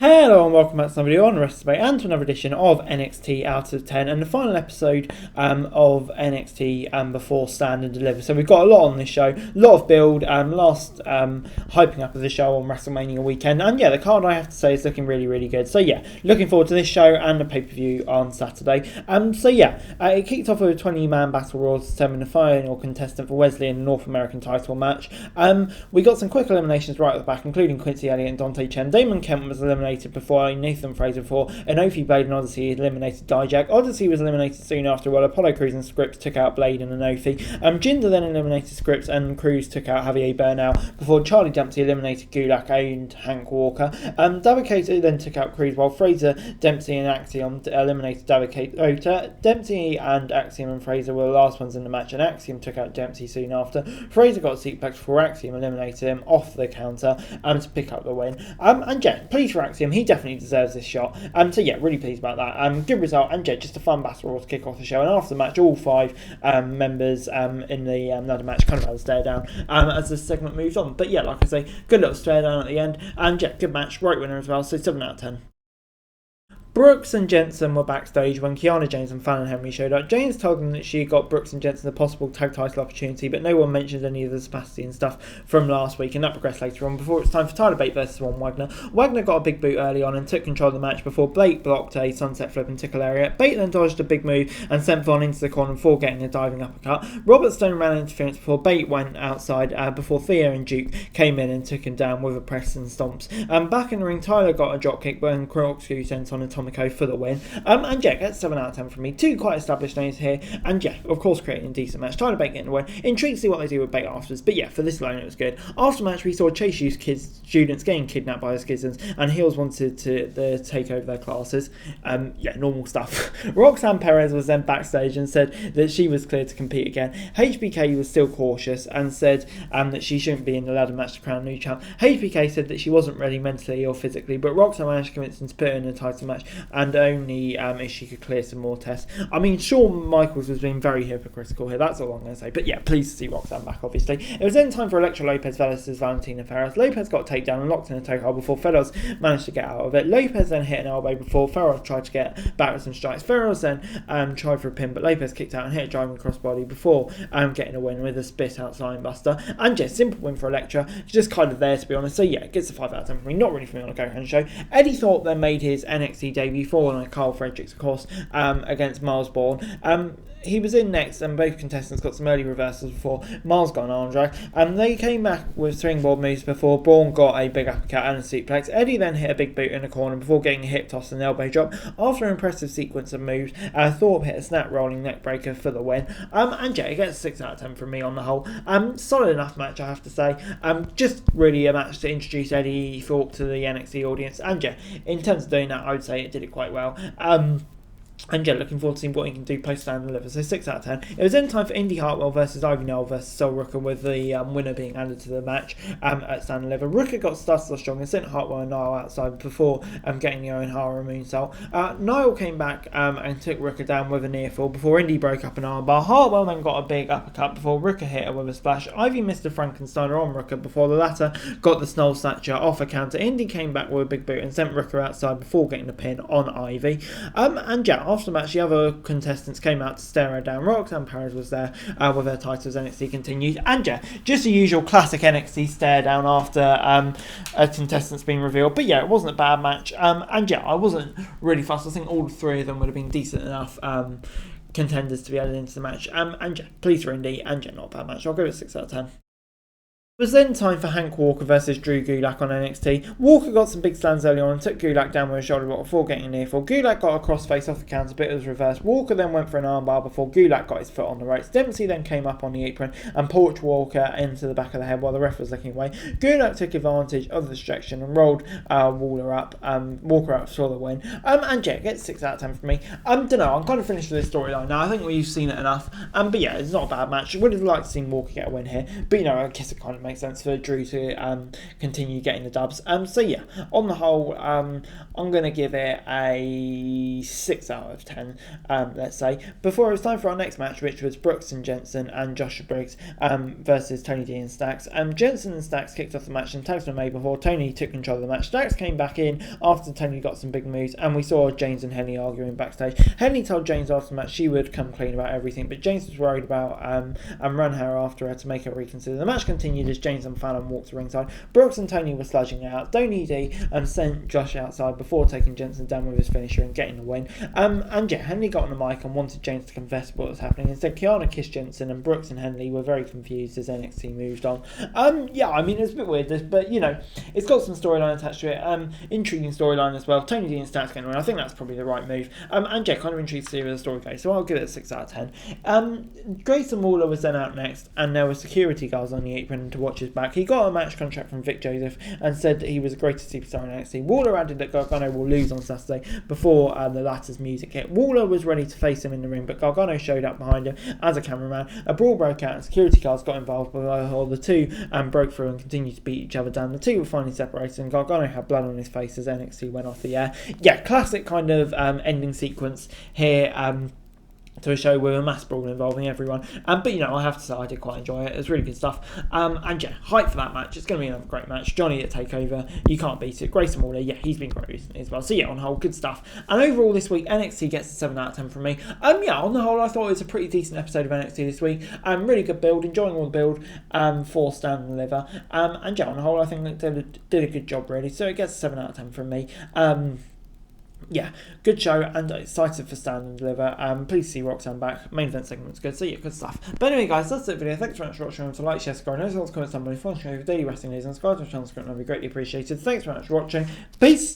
Hello and welcome back to another video on Wrestling Debate and to another edition of NXT Out of 10 and the final episode of NXT before Stand and Deliver. So we've got a lot on this show, a lot of build, last hyping up of the show on WrestleMania weekend, and yeah, the card I have to say is looking really good. So yeah, looking forward to this show and the pay-per-view on Saturday. It kicked off with a 20-man battle royal to determine the final contestant for Wesley in the North American title match. We got some quick eliminations right at the back, including Quincy Elliott and Dante Chen. Damon Kemp was eliminated before Nathan Fraser, before Inoki, Blade and Odyssey eliminated Dijak. Odyssey was eliminated soon after, while Apollo Crews and Scripps took out Blade and Inoki. Jinder then eliminated Scripps and Crews took out Javier Bernal before Charlie Dempsey eliminated Gulak and Hank Walker. Davikato then took out Crews, while Fraser, Dempsey and Axiom eliminated Davikato. Dempsey and Axiom and Fraser were the last ones in the match, and Axiom took out Dempsey soon after. Fraser got a seat back before Axiom eliminated him off the counter to pick up the win. And yeah, pleased for Axiom, he definitely deserves this shot. So yeah, really pleased about that. Good result, and yeah, just a fun battle royal to kick off the show. And after the match, all five members in the ladder match kind of had a stare down as the segment moves on. But yeah, like I say, good little stare down at the end, and yeah, good match, great winner as well. So 7 out of 10. Brooks and Jensen were backstage when Kiana James and Fallon Henry showed up. James told them that she got Brooks and Jensen a possible tag title opportunity, but no one mentioned any of the Sebastian stuff from last week, and that progressed later on before it's time for Tyler Bate versus Von Wagner. Wagner got a big boot early on and took control of the match before Blake blocked a sunset flip and tickle area. Bate then dodged a big move and sent Von into the corner before getting a diving uppercut. Robert Stone ran interference before Bate went outside before Thea and Duke came in and took him down with a press and stomps. Back in the ring, Tyler got a dropkick when Corkscrew sent on Atomico for the win. And yeah, that's 7 out of 10 from me. 2 quite established names here, and yeah, of course creating a decent match. Tyler Bate getting the win. Intrigued to see what they do with Bate afterwards, but yeah, for this alone it was good. After match, we saw Chase U's students getting kidnapped by the Schisms, and heels wanted to take over their classes. Yeah, normal stuff. Roxanne Perez was then backstage and said that she was clear to compete again. HBK was still cautious and said that she shouldn't be in the ladder match to crown new champ. HBK said that she wasn't ready mentally or physically, but Roxanne managed to convince him to put her in a title match, and only if she could clear some more tests. I mean, Shawn Michaels was being very hypocritical here, that's all I'm going to say. But yeah, pleased to see Roxanne back, obviously. It was then time for Elektra Lopez versus Valentina Ferraz. Lopez got a takedown and locked in a toe hold before Ferraz managed to get out of it. Lopez then hit an elbow before Ferraz tried to get back with some strikes. Ferraz then tried for a pin, but Lopez kicked out and hit a driving crossbody before getting a win with a spit out slime buster. And yeah, simple win for Elektra, just kind of there, to be honest. So yeah, it gets a 5 out of 10 for me, not really for me on a go-around show. Eddie Thorpe then made his NXT debut for Carl Fredericks, of course, against Miles Bourne. He was in next, and both contestants got some early reversals before Miles got an arm drag. They came back with springboard moves before Bourne got a big uppercut and a suplex. Eddie then hit a big boot in the corner before getting a hip toss and elbow drop. After an impressive sequence of moves, Thorpe hit a snap rolling neck breaker for the win. And yeah, it gets a 6 out of 10 from me on the whole. Solid enough match, I have to say. Just really a match to introduce Eddie Thorpe to the NXT audience. And yeah, in terms of doing that, I would say it did it quite well. And yeah, looking forward to seeing what he can do post Stand and Deliver. So 6 out of 10. It was then time for Indy Hartwell versus Ivy Nile versus Sol Rooker, with the winner being added to the match at Stand and Deliver. Rooker got started strong and sent Hartwell and Nile outside before getting the Owen Hara moonsault. Nile came back and took Rooker down with a near fall before Indy broke up an armbar. Hartwell then got a big uppercut before Rooker hit her with a splash. Ivy missed a Frankensteiner on Rooker before the latter got the Snow Snatcher off a counter. Indy came back with a big boot and sent Rooker outside before getting the pin on Ivy. And yeah, after the match, the other contestants came out to stare her down. Roxanne Perez was there with her titles. NXT continued, and yeah, just the usual classic NXT stare down after a contestant's been revealed. But yeah, it wasn't a bad match, and yeah, I wasn't really fussed. I think all 3 of them would have been decent enough contenders to be added into the match. And yeah, pleased for Indy, and yeah, not a bad match. I'll give it 6 out of 10. It was then time for Hank Walker versus Drew Gulak on NXT. Walker got some big slams early on and took Gulak down with a shoulder block before getting a near fall. Gulak got a crossface off the counter, but it was reversed. Walker then went for an armbar before Gulak got his foot on the ropes. Dempsey then came up on the apron and porched Walker into the back of the head while the ref was looking away. Gulak took advantage of the distraction and rolled Walker up for the win. And yeah, gets 6 out of 10 from me. Don't know, I'm kind of finished with this storyline now. I think we've seen it enough. But yeah, it's not a bad match. Would have liked to see Walker get a win here, but you know, I guess it kind of makes sense for Drew to continue getting the dubs. So yeah, on the whole, I'm going to give it a 6 out of 10, let's say. Before it was time for our next match, which was Brooks and Jensen and Joshua Briggs versus Tony D and Stacks. Jensen and Stacks kicked off the match and tags were made before Tony took control of the match. Stacks came back in after Tony got some big moves, and we saw James and Henley arguing backstage. Henley told James after the match she would come clean about everything, but James was worried about and run her after her to make her reconsider. The match continued as James and Fallon walked to ringside. Brooks and Tony were sludging out. Tony D sent Josh outside before taking Jensen down with his finisher and getting the win. And yeah, Henley got on the mic and wanted James to confess what was happening. Instead, Kiana kissed Jensen, and Brooks and Henley were very confused as NXT moved on. Yeah, I mean, it's a bit weird, this, but you know, it's got some storyline attached to it. Intriguing storyline as well. Tony D and Stacks getting the win. I think that's probably the right move. And yeah, kind of intrigued to see where the story goes. So I'll give it a 6 out of 10. Grayson Waller was then out next, and there were security guards on the apron to watch his back. He got a match contract from Vic Joseph and said that he was the greatest superstar in NXT. Waller added that Gargano will lose on Saturday before the latter's music hit. Waller was ready to face him in the ring, but Gargano showed up behind him as a cameraman. A brawl broke out and security guards got involved, but the two broke through and continued to beat each other down. The two were finally separated, and Gargano had blood on his face as NXT went off the air. Yeah, classic kind of ending sequence here. To a show with a mass brawl involving everyone. But, you know, I have to say I did quite enjoy it. It was really good stuff. And, yeah, hype for that match. It's going to be another great match. Johnny at TakeOver. You can't beat it. Grayson Waller, yeah, he's been great recently as well. So, yeah, on the whole, good stuff. And overall this week, NXT gets a 7 out of 10 from me. Yeah, on the whole, I thought it was a pretty decent episode of NXT this week. Really good build. Enjoying all the build for Stand and Deliver. And, yeah, on the whole, I think they did a good job, really. So, it gets a 7 out of 10 from me. Yeah, good show and excited for Stand and Deliver. Please see Roxanne back. Main event segment was good, so yeah, good stuff. But anyway, guys, that's it for the video. Thanks very much for watching. Remember to like, share, subscribe, and also comments down below. Follow the channel for daily wrestling news and subscribe to the channel. That'd be greatly appreciated. Thanks very much for watching. Peace.